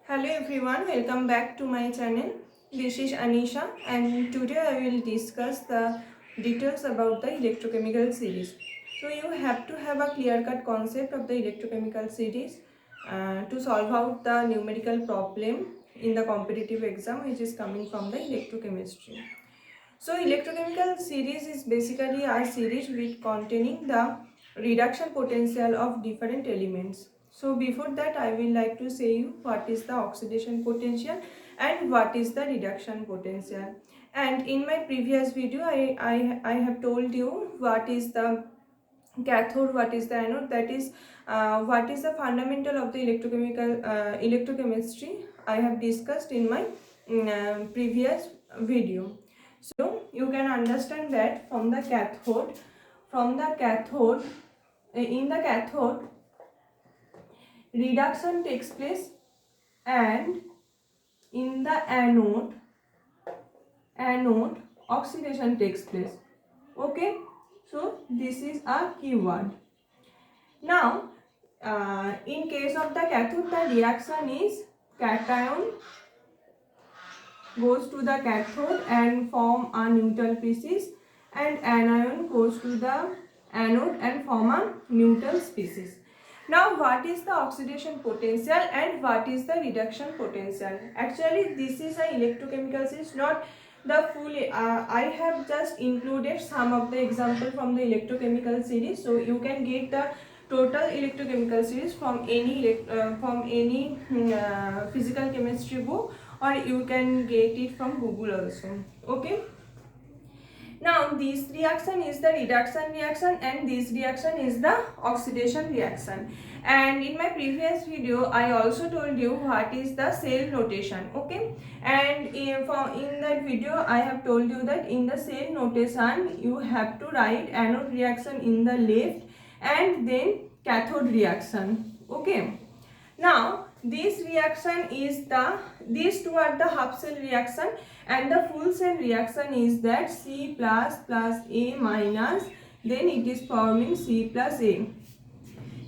Hello everyone, welcome back to my channel. This is Anisha and today I will discuss the details about the electrochemical series. So you have to have a clear-cut concept of the electrochemical series to solve out the numerical problem in the competitive exam which is coming from the electrochemistry. So electrochemical series is basically a series with containing the reduction potential of different elements. So before that I will like to say you what is the oxidation potential and what is the reduction potential. And in my previous video I have told you what is the cathode, what is the anode, that is what is the fundamental of the electrochemistry I have discussed in my previous video. So you can understand that from the cathode, in the cathode reduction takes place, and in the anode oxidation takes place. Okay, so this is a keyword. Now in case of the cathode, the reaction is cation goes to the cathode and form a neutral species, and anion goes to the anode and form a neutral species. Now what is the oxidation potential and what is the reduction potential? Actually this is a electrochemical series, not the full. I have just included some of the example from the electrochemical series, so you can get the total electrochemical series from any physical chemistry book, or you can get it from Google also. Okay, now this reaction is the reduction reaction and this reaction is the oxidation reaction. And in my previous video I also told you what is the cell notation. Okay, and in that video I have told you that in the cell notation you have to write anode reaction in the left and then cathode reaction. Okay, now this reaction is these two are the half cell reaction, and the full cell reaction is that C plus A minus, then it is forming C plus A.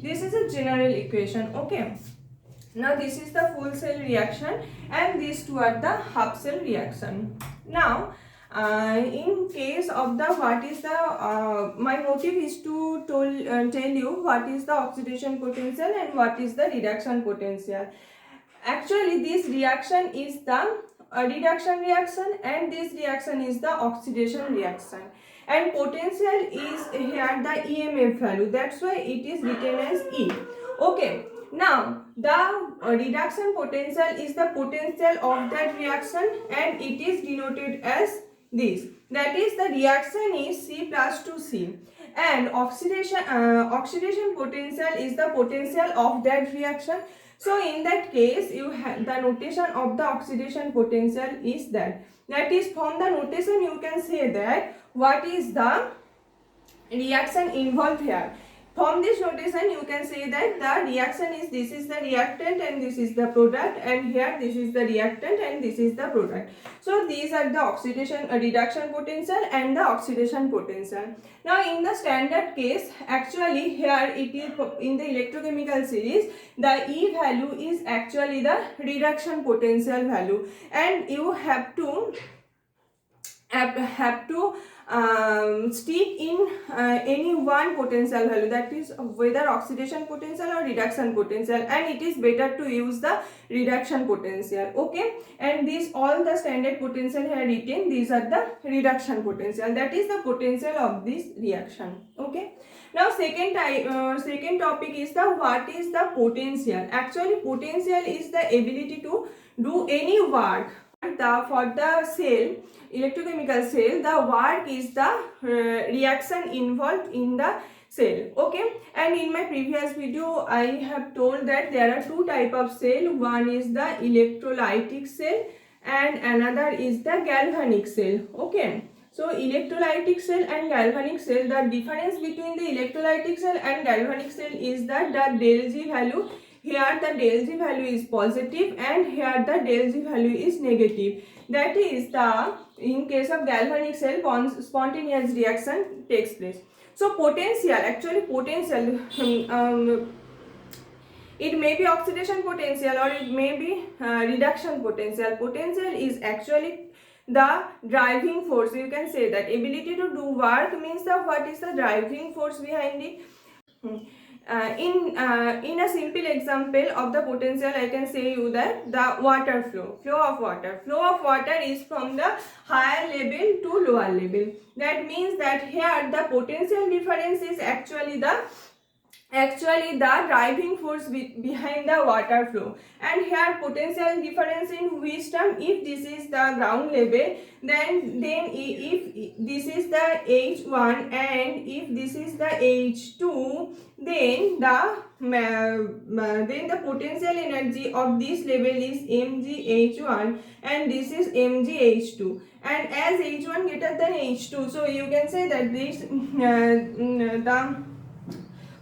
This is a general equation. Okay, now this is the full cell reaction and these two are the half cell reaction. Now in case of the what is the my motive is to tell you what is the oxidation potential and what is the reduction potential. Actually this reaction is the reduction reaction and this reaction is the oxidation reaction, and potential is here the EMF value, that's why it is written as E. Okay, now the reduction potential is the potential of that reaction and it is denoted as this, that is the reaction is C plus to C, and oxidation potential is the potential of that reaction. So in that case you have the notation of the oxidation potential is that is from the notation you can say that what is the reaction involved here. From this notation you can say that the reaction is, this is the reactant and this is the product, and here this is the reactant and this is the product. So these are the oxidation reduction potential and the oxidation potential. Now in the standard case actually here it is in the electrochemical series the E value is actually the reduction potential value, and you have to stick in any one potential value, that is whether oxidation potential or reduction potential, and it is better to use the reduction potential. Okay, and these all the standard potential here written, these are the reduction potential, that is the potential of this reaction. Okay, now second topic is the what is the potential. Actually potential is the ability to do any work. For the cell, electrochemical cell, the work is the reaction involved in the cell. Okay, and in my previous video I have told that there are two type of cell. One is the electrolytic cell and another is the galvanic cell. Okay, so electrolytic cell and galvanic cell, the difference between the electrolytic cell and galvanic cell is that the del G value, here the del G value is positive and here the del G value is negative. That is the, in case of galvanic cell, spontaneous reaction takes place. So potential, actually potential It may be oxidation potential or it may be reduction potential. Potential is actually the driving force. You can say that ability to do work means the what is the driving force behind it. In a simple example of the potential, I can say you that the water flow of water is from the higher level to lower level. That means that here the potential difference is actually the driving force behind the water flow. And here potential difference in which term, if this is the ground level, then if this is the H1 and if this is the H2, then the potential energy of this level is mgh1 and this is mgh2, and as H1 greater than H2, so you can say that this the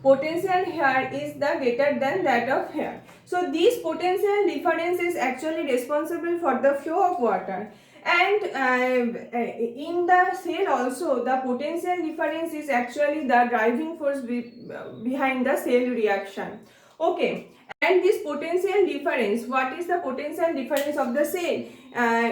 potential here is the greater than that of here. So this potential difference is actually responsible for the flow of water. And in the cell also, the potential difference is actually the driving force behind the cell reaction. Okay, and this potential difference, what is the potential difference of the cell?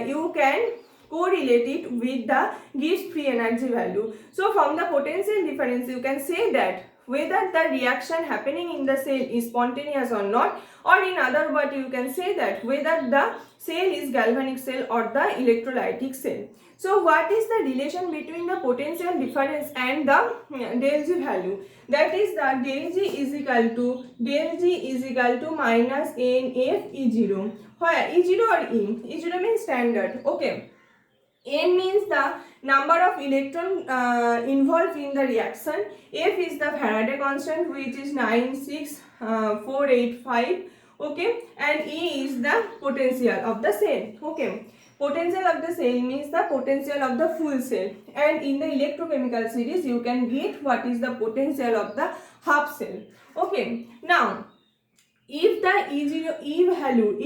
You can correlate it with the Gibbs free energy value. So from the potential difference, you can say that whether the reaction happening in the cell is spontaneous or not, or in other words you can say that whether the cell is galvanic cell or the electrolytic cell. So what is the relation between the potential difference and the del G value? That is that del G is equal to minus NF E0. Where E0 or E? E0 means standard. Okay. N means the number of electron involved in the reaction. F is the Faraday constant, which is 96485. Okay, and E is the potential of the cell. Okay, potential of the cell means the potential of the full cell, and in the electrochemical series you can get what is the potential of the half cell. Okay, now if the E value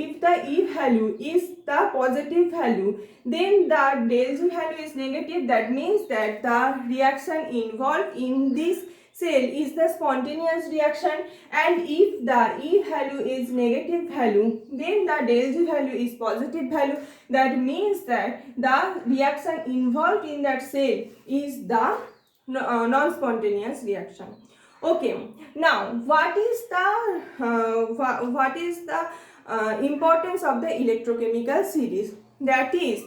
is the positive value, then the del G value is negative. That means that the reaction involved in this cell is the spontaneous reaction, and if the E value is negative value, then the del G value is positive value. That means that the reaction involved in that cell is the non-spontaneous reaction. Okay, now what is the importance of the electrochemical series? That is,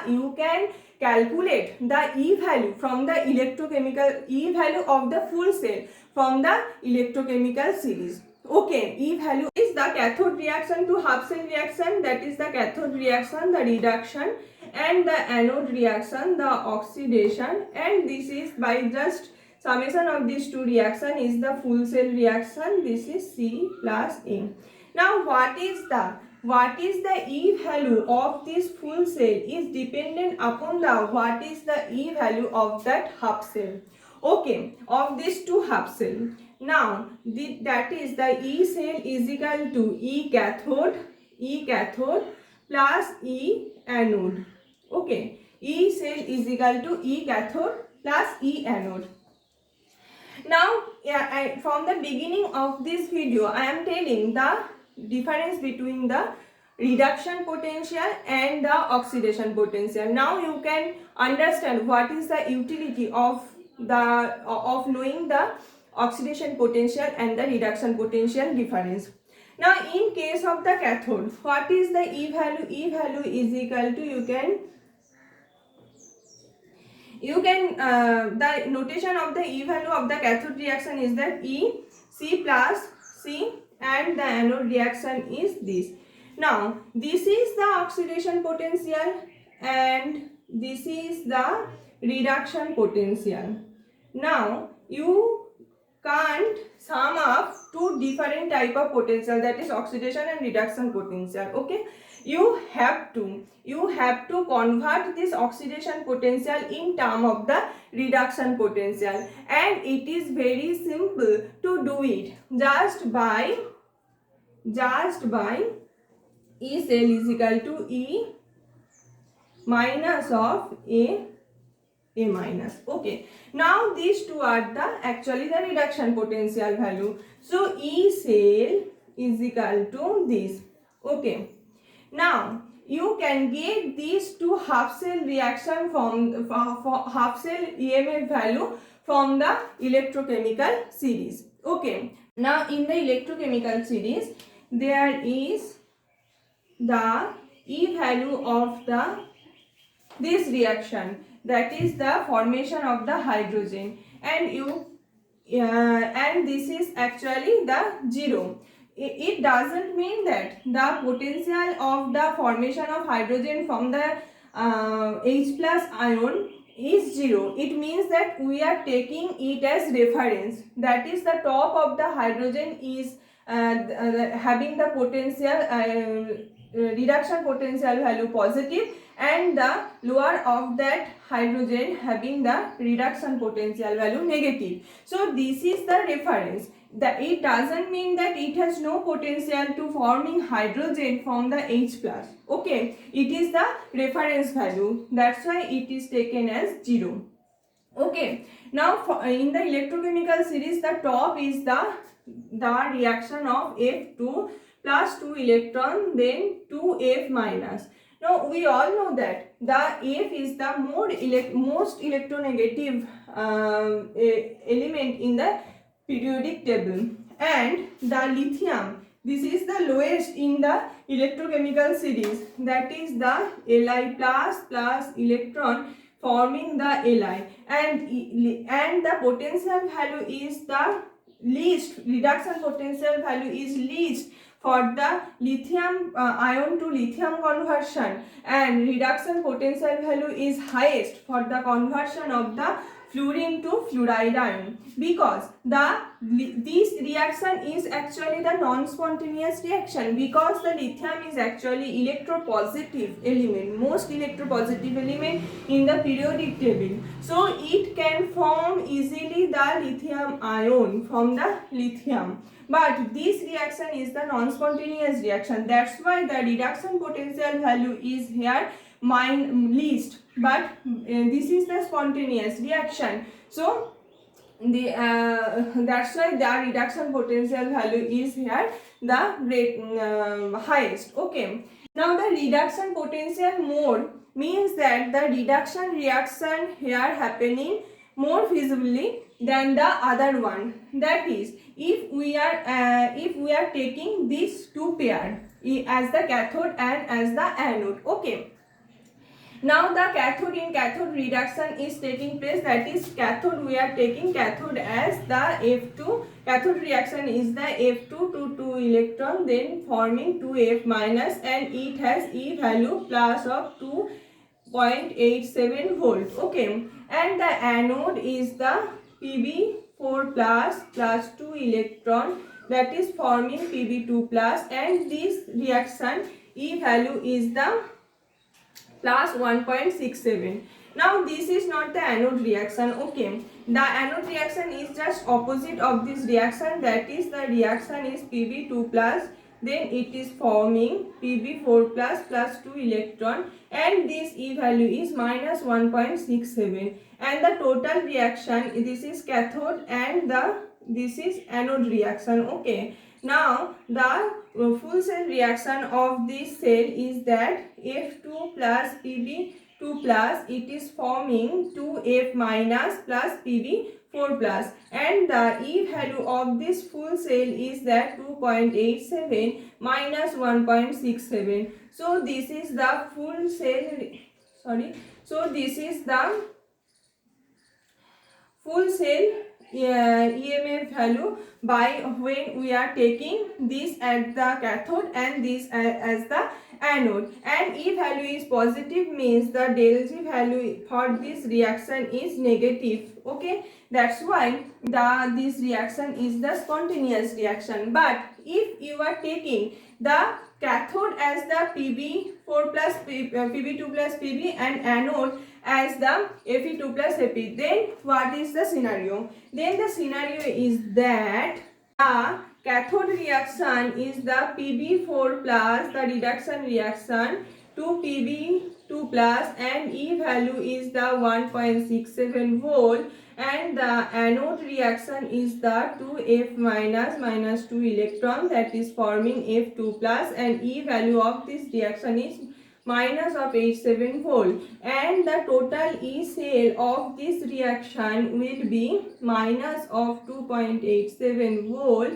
you can calculate the E value from the electrochemical E value of the full cell from the electrochemical series. Okay, E value is the cathode reaction to half cell reaction, that is the cathode reaction, the reduction, and the anode reaction, the oxidation, and this is by just summation of these two reaction is the full cell reaction. This is C plus A. Now what is the E value of this full cell is dependent upon the what is the E value of that half cell. Okay, of these two half cell. Now that is the E cell is equal to E cathode plus E anode. Okay, E cell is equal to E cathode plus E anode. Now, from the beginning of this video, I am telling the difference between the reduction potential and the oxidation potential. Now you can understand what is the utility of knowing the oxidation potential and the reduction potential difference. Now, in case of the cathode, what is the E value? E value is equal to the notation of the E value of the cathode reaction is that E C plus C, and the anode reaction is this. Now this is the oxidation potential and this is the reduction potential. Now you can't sum up two different type of potential, that is oxidation and reduction potential. Okay, you have to convert this oxidation potential in term of the reduction potential, and it is very simple to do it just by E cell is equal to E minus of A minus. Okay, now these two are the actually the reduction potential value. So E cell is equal to this. Okay. Now you can get these two half cell reaction from half cell EMF value from the electrochemical series. Okay. Now in the electrochemical series there is the E value of the this reaction, that is the formation of the hydrogen, and this is actually the zero. It doesn't mean that the potential of the formation of hydrogen from the H plus ion is zero. It means that we are taking it as reference, that is the top of the hydrogen is having the potential reduction potential value positive, and the lower of that hydrogen having the reduction potential value negative. So this is the reference. It doesn't mean that it has no potential to forming hydrogen from the H plus. Okay, it is the reference value, that's why it is taken as 0. Okay, now in the electrochemical series the top is the reaction of F2 plus 2 electron, then 2F minus. Now we all know that the F is the most electronegative element in the periodic table, and the lithium, this is the lowest in the electrochemical series, that is the Li plus electron forming the Li, and the potential value is the least, reduction potential value is least for the lithium ion to lithium conversion, and reduction potential value is highest for the conversion of the fluorine to fluoride ion, because this reaction is actually the non-spontaneous reaction, because the lithium is actually electropositive element, most electropositive element in the periodic table, so it can form easily the lithium ion from the lithium. But this reaction is the non-spontaneous reaction, that's why the reduction potential value is here least, but this is the spontaneous reaction, so that's why the reduction potential value is here the highest. Okay, now the reduction potential mode means that the reduction reaction here happening more visibly than the other one, that is if we are taking these two pair as the cathode and as the anode. Okay, now the cathode in cathode reduction is taking place, that is cathode, we are taking cathode as the F2, cathode reaction is the F2 to 2 electron, then forming 2F minus, and it has E value plus of 2.87 volt. Okay, and the anode is the Pb4 plus 2 electron, that is forming Pb2 plus, and this reaction E value is the plus 1.67. Now this is not the anode reaction. Okay, the anode reaction is just opposite of this reaction, that is the reaction is Pb2 plus, then it is forming Pb4 plus 2 electron, and this E value is minus 1.67, and the total reaction, this is cathode and this is anode reaction. Okay, now the full cell reaction of this cell is that F2 plus Pb2 plus, it is forming 2F minus plus Pb4 plus, and the E value of this full cell is that 2.87 minus 1.67. So this is the full cell, so this is the full cell EMF value by when we are taking this as the cathode and this as the anode, and E value is positive means the del G value for this reaction is negative. Okay, that's why this reaction is the spontaneous reaction. But if you are taking the cathode as the Pb4 plus Pb2 plus Pb and anode as the Fe2 plus Fe, then what is the scenario? Then the scenario is that the cathode reaction is the Pb4 plus, the reduction reaction, to Pb2 plus, and E value is the 1.67 volt, and the anode reaction is the 2F minus 2 electron, that is forming F2 plus, and E value of this reaction is minus of 87 volt, and the total E cell of this reaction will be minus of 2.87 volt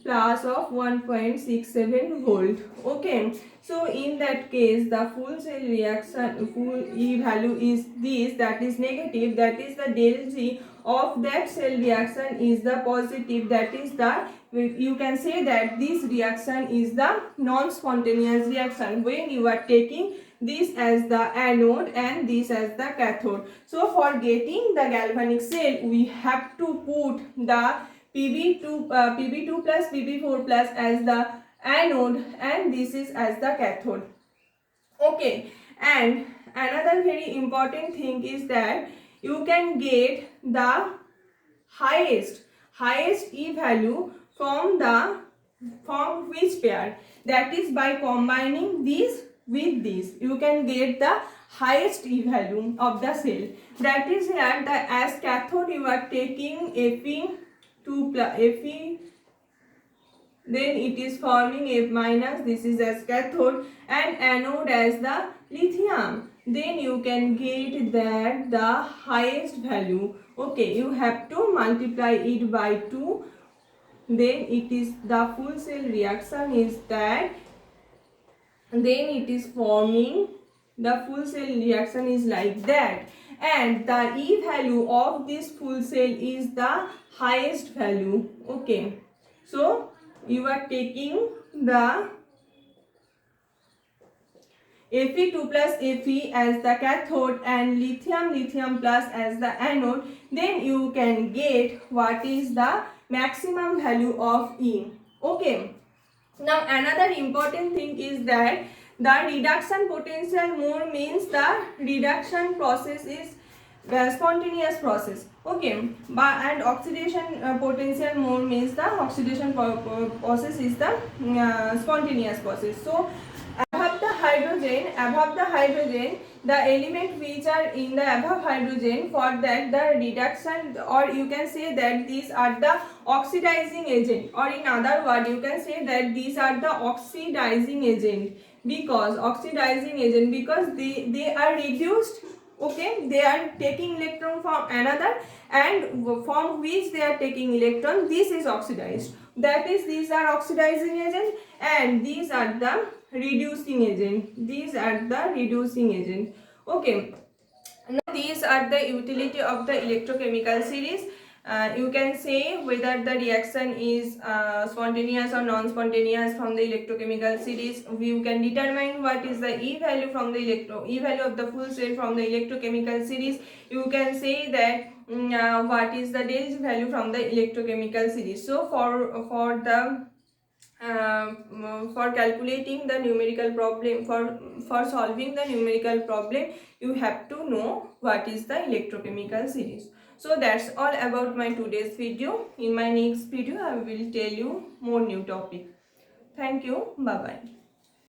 plus of 1.67 volt. Okay, so in that case the full cell reaction full E value is this, that is negative, that is the del G of that cell reaction is the positive, that is the, you can say that this reaction is the non-spontaneous reaction when you are taking this as the anode and this as the cathode. So for getting the galvanic cell we have to put the Pb2 plus Pb4 plus as the anode and this is as the cathode. Okay, and another very important thing is that you can get the highest E value from which pair, that is by combining this with this you can get the highest E value of the cell. That is here the as cathode you are taking Fe2 plus Fe, then it is forming F minus, this is as cathode, and anode as the lithium, then you can get that the highest value. Okay, you have to multiply it by 2, then it is the full cell reaction is that, then it is forming the full cell reaction is like that, and the E value of this full cell is the highest value. Okay, so you are taking the Fe2 plus Fe as the cathode and lithium plus as the anode, then you can get what is the maximum value of E. Okay, now another important thing is that the reduction potential more means the reduction process is spontaneous process. Okay, but and oxidation potential more means the oxidation process is the spontaneous process. So above the hydrogen, the element which are in the above hydrogen, for that the reduction, or you can say that these are the oxidizing agent, or in other word you can say that these are the oxidizing agent, because they are reduced. Okay, they are taking electron from another, and from which they are taking electron, this is oxidized, that is these are oxidizing agent and these are the reducing agent, Okay, now these are the utility of the electrochemical series. You can say whether the reaction is spontaneous or non-spontaneous from the electrochemical series. You can determine what is the E value from the E value of the full cell from the electrochemical series. You can say that what is the del G value from the electrochemical series. So for calculating the numerical problem, for solving the numerical problem, you have to know what is the electrochemical series. So that's all about my today's video. In my next video I will tell you more new topic. Thank you. Bye bye.